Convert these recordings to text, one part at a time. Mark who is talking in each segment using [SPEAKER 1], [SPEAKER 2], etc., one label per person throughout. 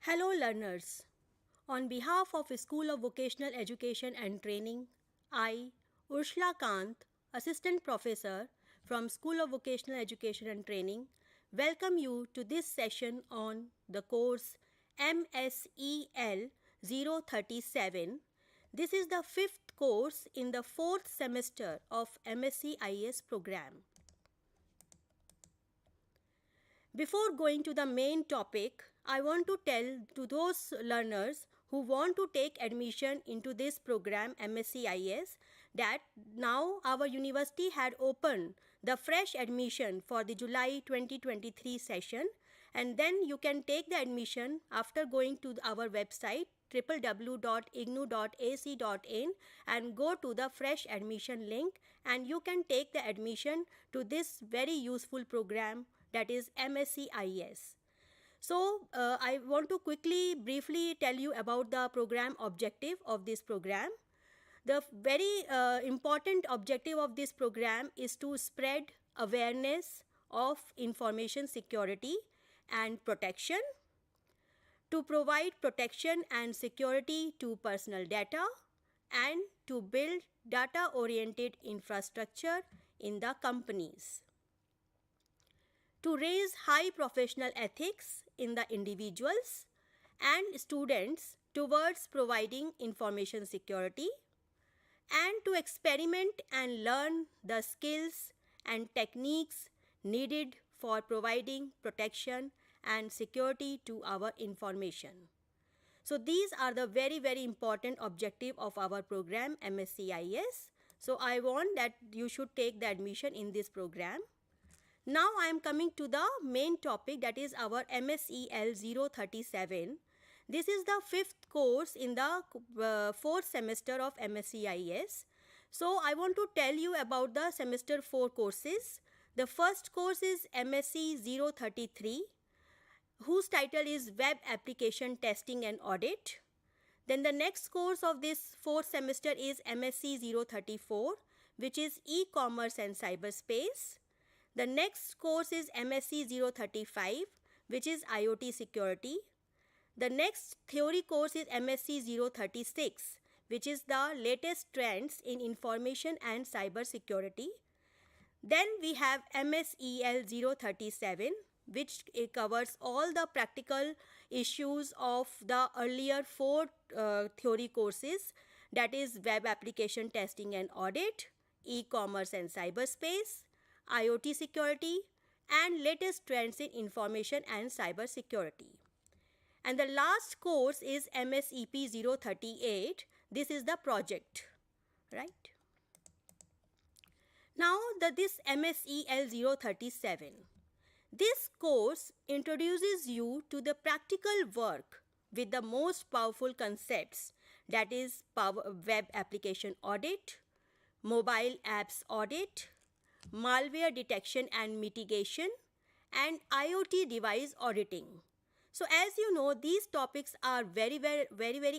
[SPEAKER 1] Hello learners. On behalf of School of Vocational Education and Training, I, Urshla Kant, Assistant Professor from School of Vocational Education and Training, welcome you to this session on the course MSEL 037. This is the fifth course in the fourth semester of MSCIS program. Before going to the main topic, I want to tell to those learners who want to take admission into this program MSCIS that now our university had opened the fresh admission for the July 2023 session, and then you can take the admission after going to our website www.ignou.ac.in and go to the fresh admission link, and you can take the admission to this very useful program, that is MSCIS. So I want to briefly tell you about the program objective of this program. The very important objective of this program is to spread awareness of information security and protection, to provide protection and security to personal data, and to build data-oriented infrastructure in the companies, to raise high professional ethics in the individuals and students towards providing information security, and to experiment and learn the skills and techniques needed for providing protection and security to our information. So these are the very important objective of our program MSCIS. So I want that you should take the admission in this program. Now I am coming to the main topic, that is our MSEL 037. This is the fifth course in the fourth semester of MSCIS. So I want to tell you about the semester 4 courses. The first course is MSc 033, whose title is Web Application Testing and Audit. Then the next course of this fourth semester is MSc 034, which is E-commerce and cyberspace. The next course is MSc 035, which is IoT security. The next theory course is MSc 036, which is the latest trends in information and cybersecurity. Then we have MSEL 037, which covers all the practical issues of the earlier four theory courses, that is Web Application Testing and Audit, E-commerce and cyberspace, IoT security, and latest trends in information and cybersecurity. And the last course is MSEP 038. This is the project, right? Now this MSEL 037. This course introduces you to the practical work with the most powerful concepts, that is Web Application Audit, Mobile Apps Audit, malware detection and mitigation, and IoT device auditing. So as you know, these topics are very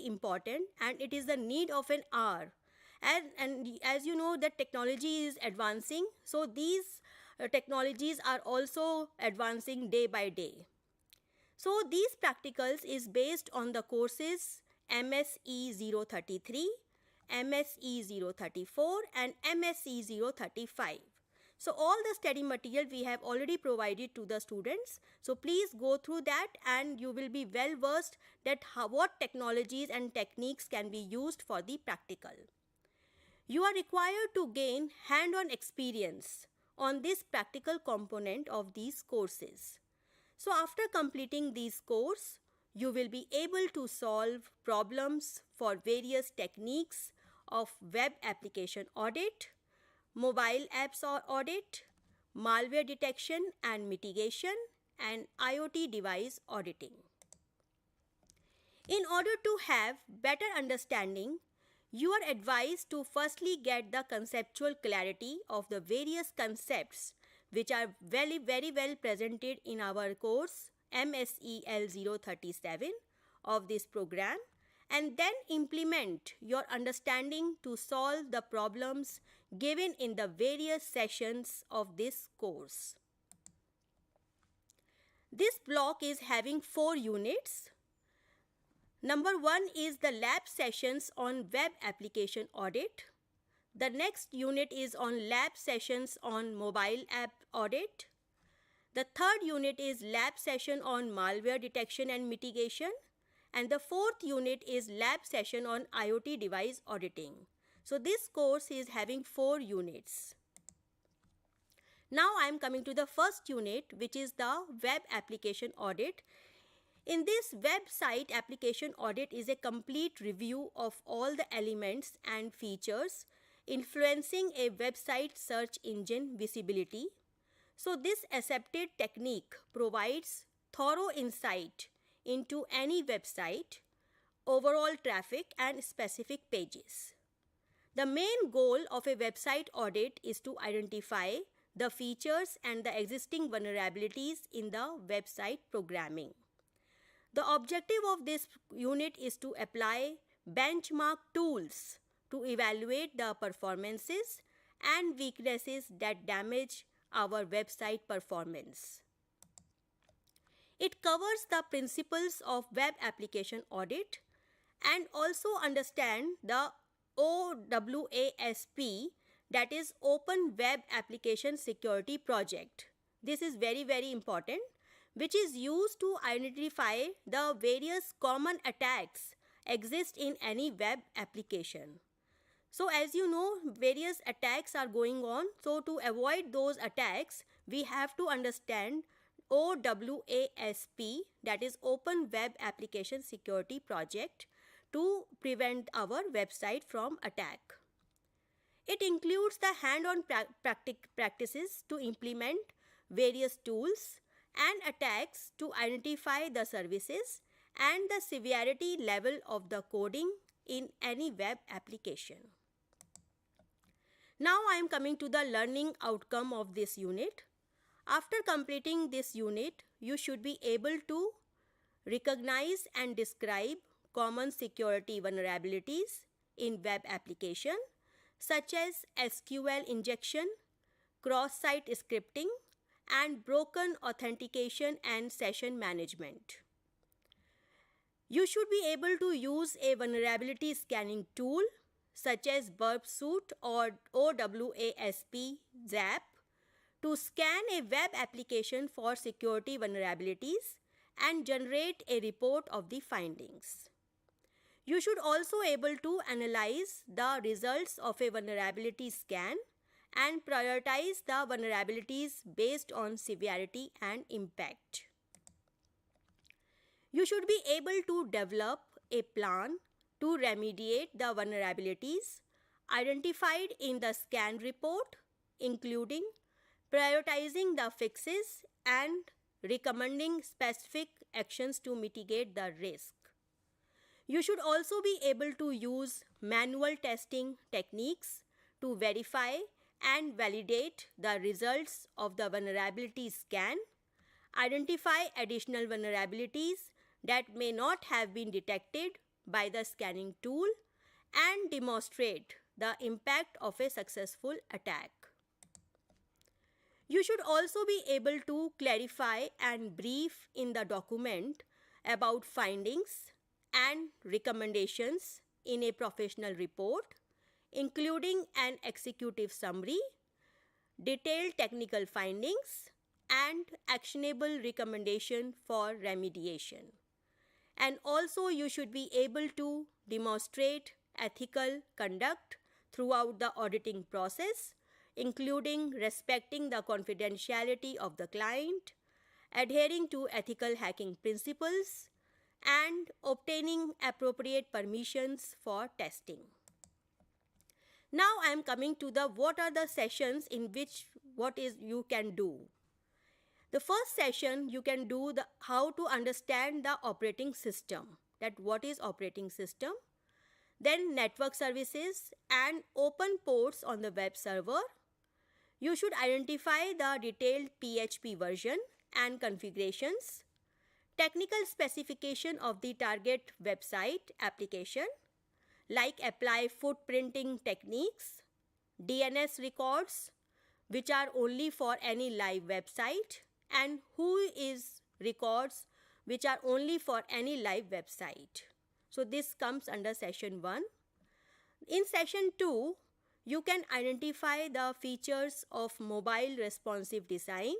[SPEAKER 1] important, and it is the need of an hour. And as you know, the technology is advancing, so these technologies are also advancing day by day. So these practicals is based on the courses MSE 033, MSE 034, and MSE 035. So all the study material we have already provided to the students. So please go through that, and you will be well versed that what technologies and techniques can be used for the practical. You are required to gain hand-on experience on this practical component of these courses. So after completing these courses, you will be able to solve problems for various techniques of web application audit, mobile apps audit, malware detection and mitigation, and IoT device auditing. In order to have better understanding, you are advised to firstly get the conceptual clarity of the various concepts which are very well presented in our course MSEL 037 of this program, and then implement your understanding to solve the problems given in the various sessions of this course. This block is having 4 units. Number 1 is the lab sessions on web application audit. The next unit is on lab sessions on mobile app audit. The third unit is lab session on malware detection and mitigation. And the fourth unit is lab session on IoT device auditing. So this course is having 4 units. Now I am coming to the first unit, which is the web application audit. In this website application audit is a complete review of all the elements and features influencing a website search engine visibility. So this accepted technique provides thorough insight into any website, overall traffic and specific pages. The main goal of a website audit is to identify the features and the existing vulnerabilities in the website programming. The objective of this unit is to apply benchmark tools to evaluate the performances and weaknesses that damage our website performance. It covers the principles of web application audit and also understand the OWASP, that is Open Web Application Security Project. This is very, very important, which is used to identify the various common attacks exist in any web application. So as you know, various attacks are going on. So to avoid those attacks, we have to understand OWASP, that is Open Web Application Security Project, to prevent our website from attack. It includes the hand-on practices to implement various tools and attacks to identify the services and the severity level of the coding in any web application. Now I am coming to the learning outcome of this unit. After completing this unit, you should be able to recognize and describe common security vulnerabilities in web application such as SQL injection, cross-site scripting, and broken authentication and session management. You should be able to use a vulnerability scanning tool such as Burp Suite or OWASP ZAP to scan a web application for security vulnerabilities and generate a report of the findings. You should also be able to analyze the results of a vulnerability scan and prioritize the vulnerabilities based on severity and impact. You should be able to develop a plan to remediate the vulnerabilities identified in the scan report, including prioritizing the fixes and recommending specific actions to mitigate the risk. You should also be able to use manual testing techniques to verify and validate the results of the vulnerability scan, identify additional vulnerabilities that may not have been detected by the scanning tool, and demonstrate the impact of a successful attack. You should also be able to clarify and brief in the document about findings and recommendations in a professional report, including an executive summary, detailed technical findings, and actionable recommendation for remediation. And also you should be able to demonstrate ethical conduct throughout the auditing process, including respecting the confidentiality of the client, adhering to ethical hacking principles, and obtaining appropriate permissions for testing. Now I am coming to the what are the sessions in which you can do. The first session you can do the how to understand the operating system, that what is operating system, then network services and open ports on the web server. You should identify the detailed PHP version and configurations, technical specification of the target website application, like apply footprinting techniques, DNS records, which are only for any live website, and who is records, which are only for any live website. So this comes under session 1. In session 2, you can identify the features of mobile responsive design,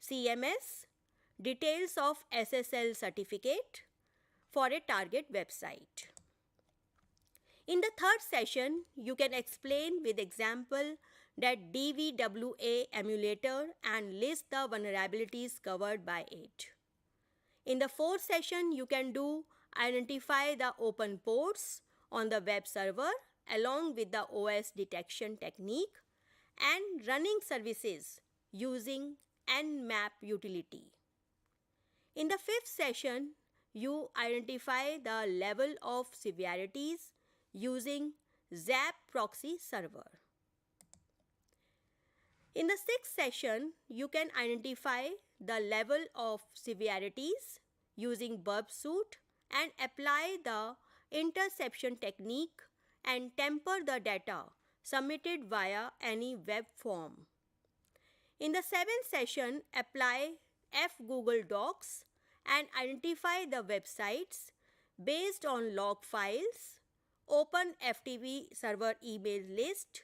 [SPEAKER 1] CMS, details of SSL certificate for a target website. In the third session, you can explain with example that DVWA Emulator and list the vulnerabilities covered by it. In the fourth session, you can do identify the open ports on the web server along with the OS detection technique and running services using Nmap utility. In the fifth session, you identify the level of severities using ZAP proxy server. In the sixth session, you can identify the level of severities using burp suit and apply the interception technique and temper the data submitted via any web form. In the seventh session, apply F Google Docs and identify the websites based on log files, open FTP server email list,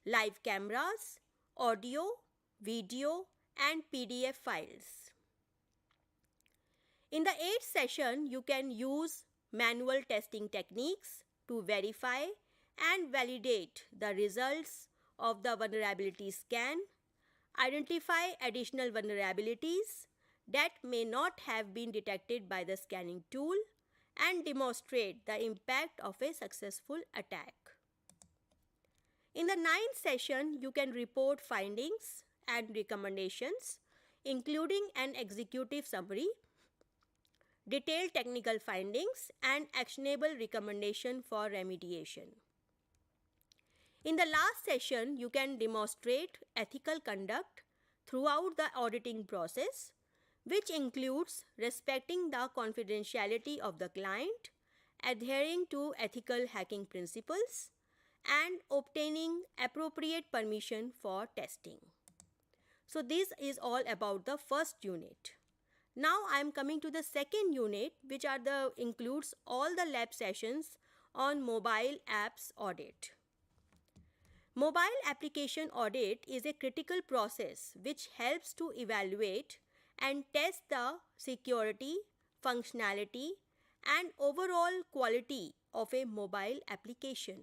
[SPEAKER 1] live cameras, audio, video, and PDF files. In the eighth session, you can use manual testing techniques to verify and validate the results of the vulnerability scan, identify additional vulnerabilities that may not have been detected by the scanning tool, and demonstrate the impact of a successful attack. In the ninth session, you can report findings and recommendations, including an executive summary, detailed technical findings, and actionable recommendation for remediation. In the last session, you can demonstrate ethical conduct throughout the auditing process, which includes respecting the confidentiality of the client, adhering to ethical hacking principles, and obtaining appropriate permission for testing. So this is all about the first unit. Now I am coming to the second unit, which includes all the lab sessions on mobile apps audit. Mobile application audit is a critical process which helps to evaluate and test the security, functionality, and overall quality of a mobile application.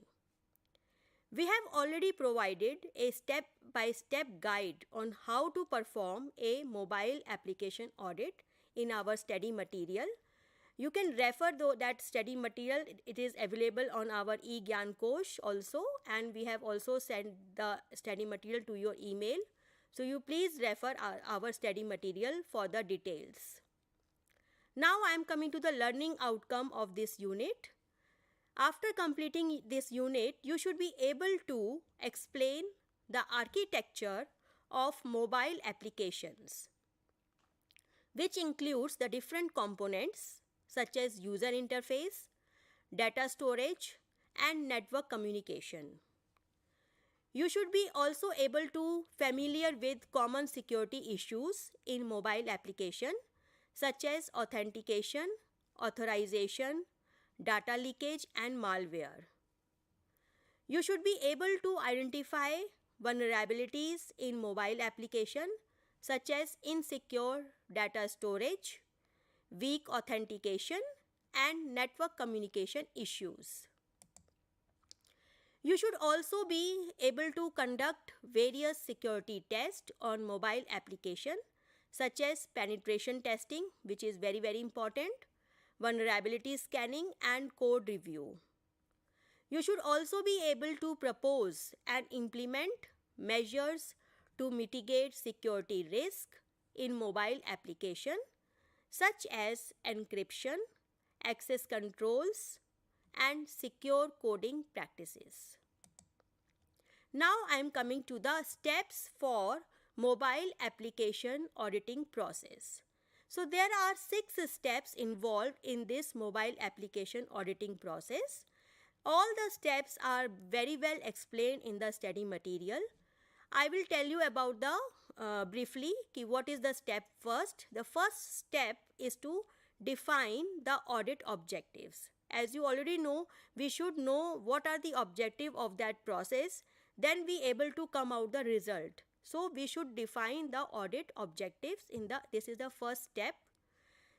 [SPEAKER 1] We have already provided a step-by-step guide on how to perform a mobile application audit in our study material. You can refer that study material. It is available on our eGyan Kosh also, and we have also sent the study material to your email. So you please refer our study material for the details. Now I am coming to the learning outcome of this unit. After completing this unit, you should be able to explain the architecture of mobile applications, which includes the different components such as user interface, data storage, and network communication. You should be also able to familiar with common security issues in mobile application such as authentication, authorization, data leakage, and malware. You should be able to identify vulnerabilities in mobile application such as insecure data storage, weak authentication, and network communication issues. You should also be able to conduct various security tests on mobile application such as penetration testing, which is very, very important, vulnerability scanning, and code review. You should also be able to propose and implement measures to mitigate security risk in mobile application such as encryption, access controls, and secure coding practices. Now I am coming to the steps for mobile application auditing process. So there are 6 steps involved in this mobile application auditing process. All the steps are very well explained in the study material. I will tell you about the briefly what is the step first. The first step is to define the audit objectives. as you already know, we should know what are the objective of that process, then we able to come out the result. So we should define the audit objectives this is the first step.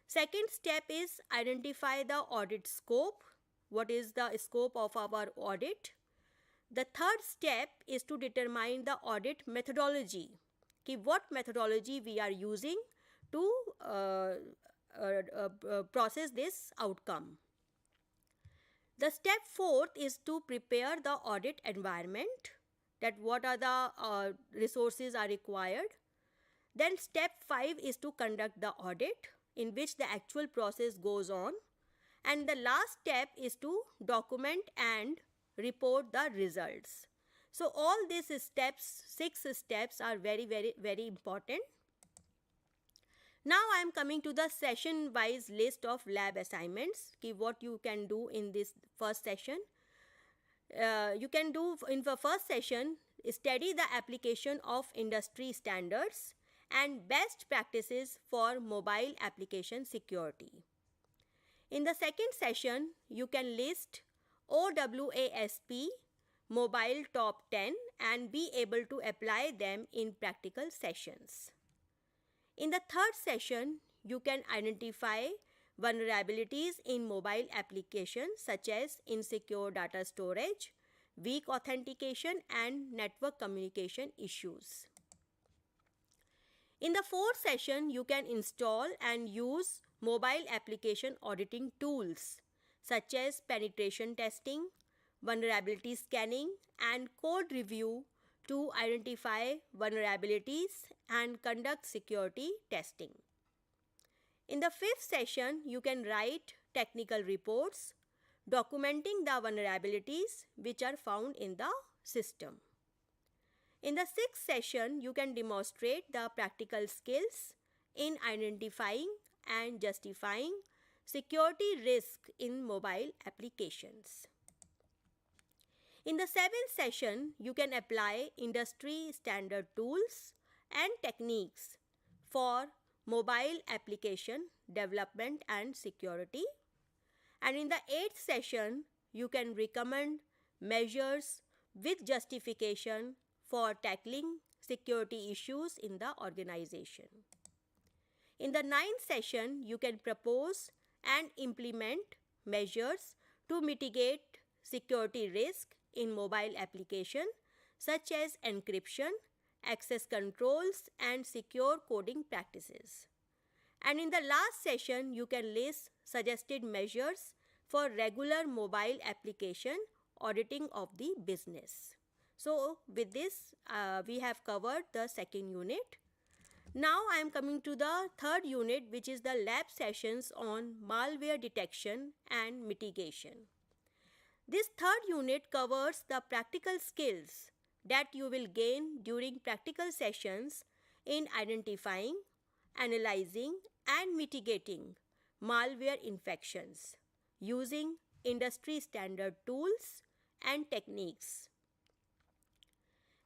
[SPEAKER 1] Second step is identify the audit scope. What is the scope of our audit? The third step is to determine the audit methodology. What methodology we are using to process this outcome. The step fourth is to prepare the audit environment, that what are the resources are required. Then step 5 is to conduct the audit, in which the actual process goes on. And the last step is to document and report the results. So all these steps, 6 steps, are very, very, very important. Now I am coming to the session wise list of lab assignments. What you can do in this first session. You can do in the first session, study the application of industry standards and best practices for mobile application security. In the second session, you can list OWASP mobile top 10 and be able to apply them in practical sessions. In the third session, you can identify vulnerabilities in mobile applications such as insecure data storage, weak authentication, and network communication issues. In the fourth session, you can install and use mobile application auditing tools such as penetration testing, vulnerability scanning, and code review to identify vulnerabilities and conduct security testing. In the fifth session, you can write technical reports documenting the vulnerabilities which are found in the system. In the sixth session, you can demonstrate the practical skills in identifying and justifying security risk in mobile applications. In the seventh session, you can apply industry standard tools and techniques for mobile application development and security. And in the eighth session, you can recommend measures with justification for tackling security issues in the organization. In the ninth session, you can propose and implement measures to mitigate security risk in mobile application such as encryption, access controls, and secure coding practices. And in the last session, you can list suggested measures for regular mobile application auditing of the business. So with this, we have covered the second unit. Now I am coming to the third unit, which is the lab sessions on malware detection and mitigation. This third unit covers the practical skills that you will gain during practical sessions in identifying, analyzing, and mitigating malware infections using industry standard tools and techniques.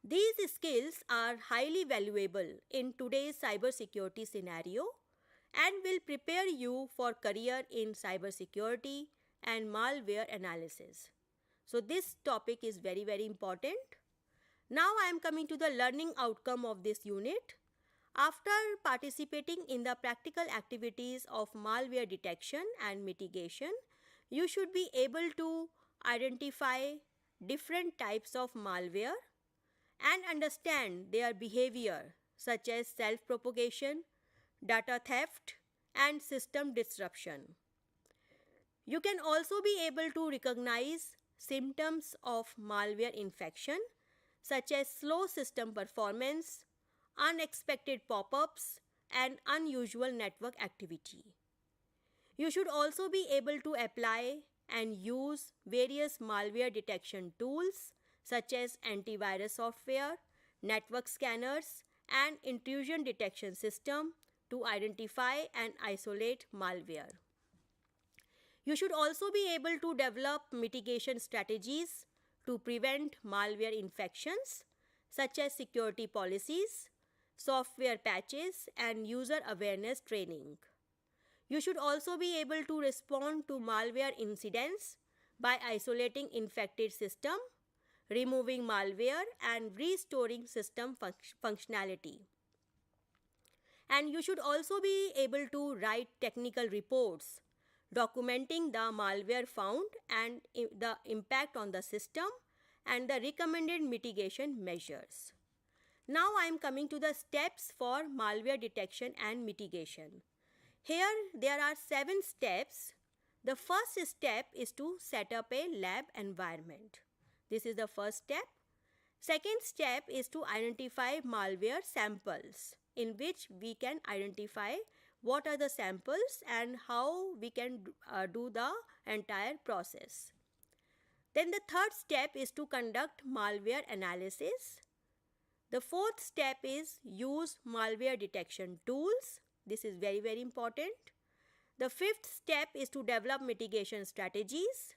[SPEAKER 1] These skills are highly valuable in today's cybersecurity scenario and will prepare you for career in cybersecurity and malware analysis. So this topic is very, very important. Now I am coming to the learning outcome of this unit. After participating in the practical activities of malware detection and mitigation, you should be able to identify different types of malware and understand their behavior such as self-propagation, data theft, and system disruption. You can also be able to recognize symptoms of malware infection such as slow system performance, unexpected pop-ups, and unusual network activity. You should also be able to apply and use various malware detection tools such as antivirus software, network scanners, and intrusion detection system to identify and isolate malware. You should also be able to develop mitigation strategies to prevent malware infections such as security policies, software patches, and user awareness training. You should also be able to respond to malware incidents by isolating infected system, removing malware, and restoring system functionality. And you should also be able to write technical reports documenting the malware found and the impact on the system and the recommended mitigation measures. Now I am coming to the steps for malware detection and mitigation. Here there are 7 steps. The first step is to set up a lab environment. This is the first step. Second step is to identify malware samples, in which we can identify what are the samples and how we can do the entire process. Then the third step is to conduct malware analysis. The fourth step is use malware detection tools. This is very, very important. The fifth step is to develop mitigation strategies.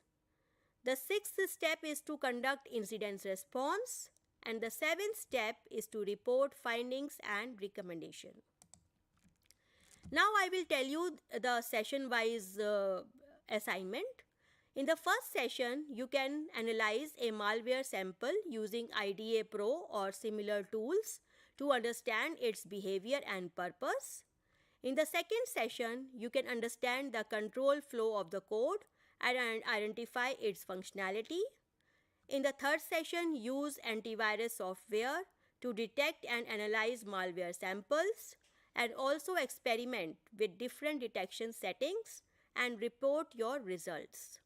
[SPEAKER 1] The sixth step is to conduct incident response. And the seventh step is to report findings and recommendation. Now I will tell you the session-wise assignment. In the first session, you can analyze a malware sample using IDA Pro or similar tools to understand its behavior and purpose. In the second session, you can understand the control flow of the code and identify its functionality. In the third session, use antivirus software to detect and analyze malware samples and also experiment with different detection settings and report your results.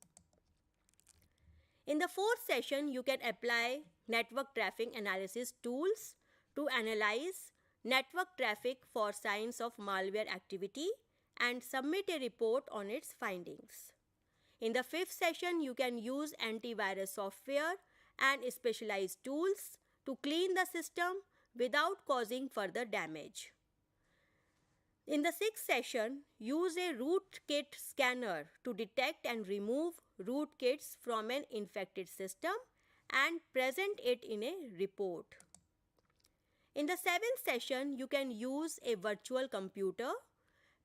[SPEAKER 1] In the fourth session, you can apply network traffic analysis tools to analyze network traffic for signs of malware activity and submit a report on its findings. In the fifth session, you can use antivirus software and specialized tools to clean the system without causing further damage. In the sixth session, use a rootkit scanner to detect and remove rootkits from an infected system and present it in a report. In the seventh session, you can use a virtual computer,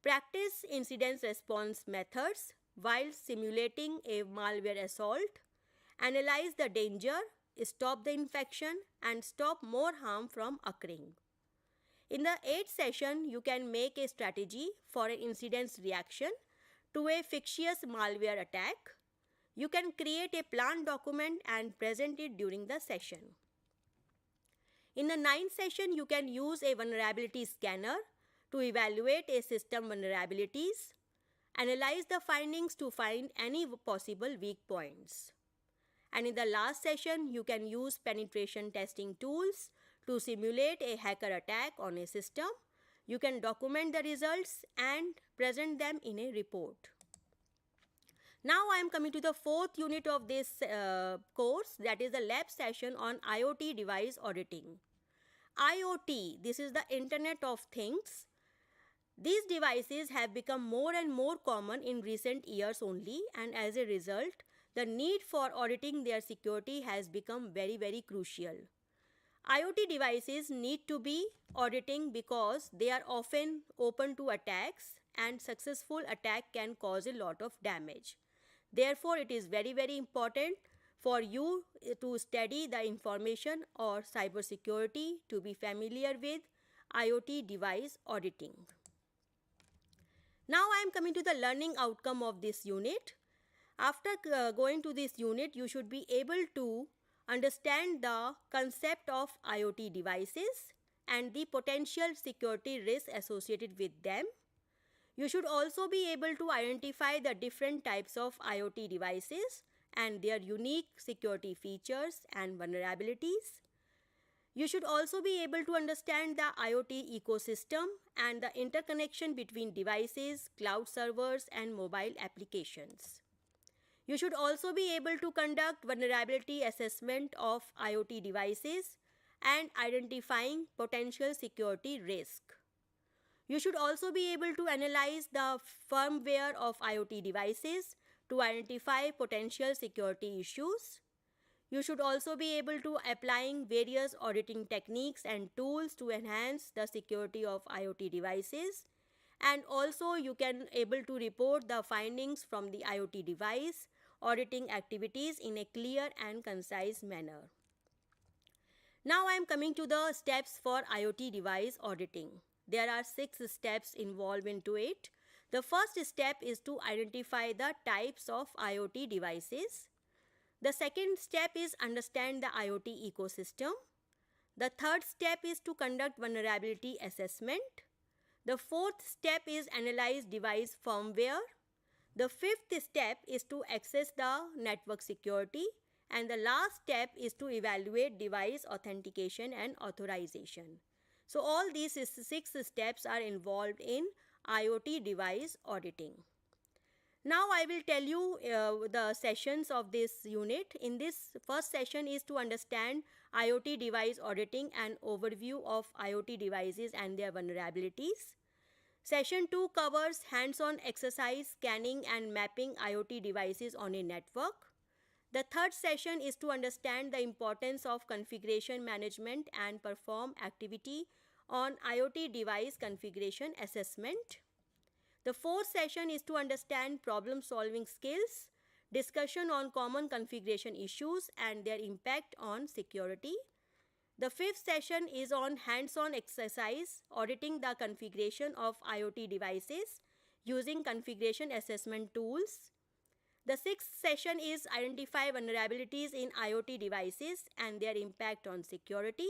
[SPEAKER 1] practice incident response methods while simulating a malware assault, analyze the danger, stop the infection, and stop more harm from occurring. In the eighth session, you can make a strategy for an incident's reaction to a fictitious malware attack. You can create a plan document and present it during the session. In the ninth session, you can use a vulnerability scanner to evaluate a system vulnerabilities, analyze the findings to find any possible weak points. And in the last session, you can use penetration testing tools to simulate a hacker attack on a system. You can document the results and present them in a report. Now I am coming to the fourth unit of this course, that is the lab session on IoT device auditing. IoT, this is the Internet of Things. These devices have become more and more common in recent years only, and as a result, the need for auditing their security has become very, very crucial. IoT devices need to be auditing because they are often open to attacks, and successful attack can cause a lot of damage. Therefore, it is very, very important for you to study the information or cybersecurity, to be familiar with IoT device auditing. Now I am coming to the learning outcome of this unit. After going to this unit, you should be able to understand the concept of IoT devices and the potential security risks associated with them. You should also be able to identify the different types of IoT devices and their unique security features and vulnerabilities. You should also be able to understand the IoT ecosystem and the interconnection between devices, cloud servers, and mobile applications. You should also be able to conduct vulnerability assessment of IoT devices and identifying potential security risk. You should also be able to analyze the firmware of IoT devices to identify potential security issues. You should also be able to applying various auditing techniques and tools to enhance the security of IoT devices. and also you can able to report the findings from the IoT device auditing activities in a clear and concise manner. Now I am coming to the steps for IoT device auditing. There are 6 steps involved into it. The first step is to identify the types of IoT devices. The second step is understand the IoT ecosystem. The third step is to conduct vulnerability assessment. The fourth step is analyze device firmware. The fifth step is to access the network security, and the last step is to evaluate device authentication and authorization. So all these 6 steps are involved in IoT device auditing. Now I will tell you the sessions of this unit. In this first session is to understand IoT device auditing and overview of IoT devices and their vulnerabilities. Session 2 covers hands-on exercise scanning and mapping IoT devices on a network. The third session is to understand the importance of configuration management and perform activity on IoT device configuration assessment. The fourth session is to understand problem-solving skills, discussion on common configuration issues and their impact on security. The fifth session is on hands-on exercise, auditing the configuration of IoT devices using configuration assessment tools. The sixth session is identify vulnerabilities in IoT devices and their impact on security.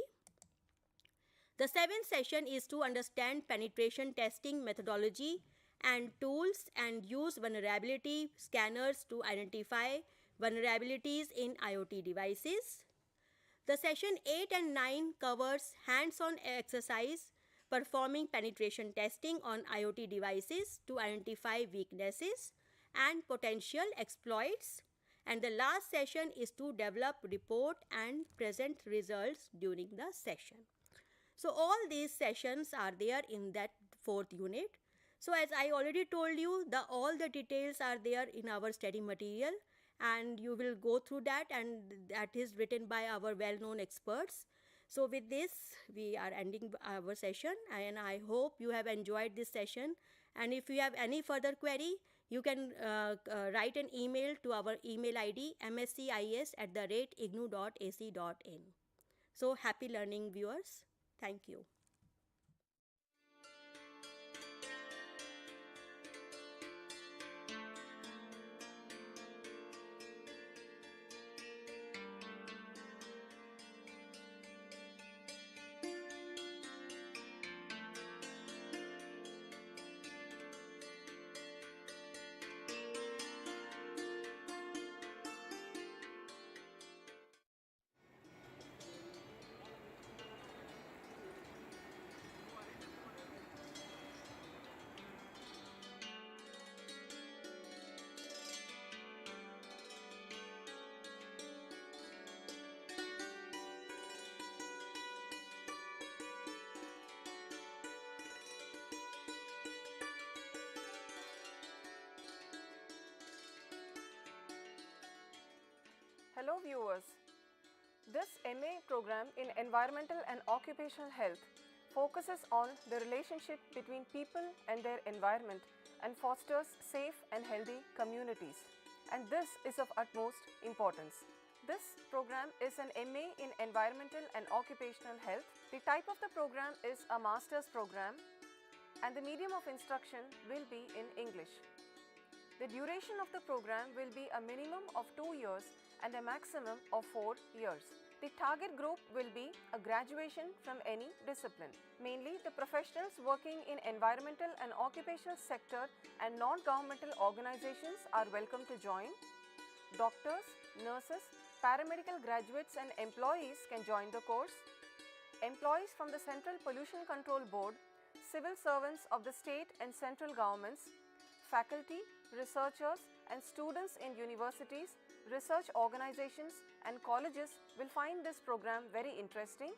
[SPEAKER 1] The seventh session is to understand penetration testing methodology and tools and use vulnerability scanners to identify vulnerabilities in IoT devices. The session 8 and 9 covers hands-on exercise performing penetration testing on IoT devices to identify weaknesses and potential exploits. And the last session is to develop report and present results during the session. So all these sessions are there in that fourth unit. So as I already told you, all the details are there in our study material, and you will go through that, and that is written by our well-known experts. So with this, we are ending our session, and I hope you have enjoyed this session. And if you have any further query, you can write an email to our email ID mscis@ignou.ac.in. So happy learning, viewers. Thank you.
[SPEAKER 2] Hello viewers. This MA program in Environmental and Occupational Health focuses on the relationship between people and their environment and fosters safe and healthy communities. And this is of utmost importance. This program is an MA in Environmental and Occupational Health. The type of the program is a master's program and the medium of instruction will be in English. The duration of the program will be a minimum of 2 years and a maximum of 4 years. The target group will be a graduation from any discipline. Mainly the professionals working in environmental and occupational sector and non-governmental organizations are welcome to join. Doctors, nurses, paramedical graduates and employees can join the course. Employees from the Central Pollution Control Board, civil servants of the state and central governments, faculty, researchers and students in universities, research organizations and colleges will find this program very interesting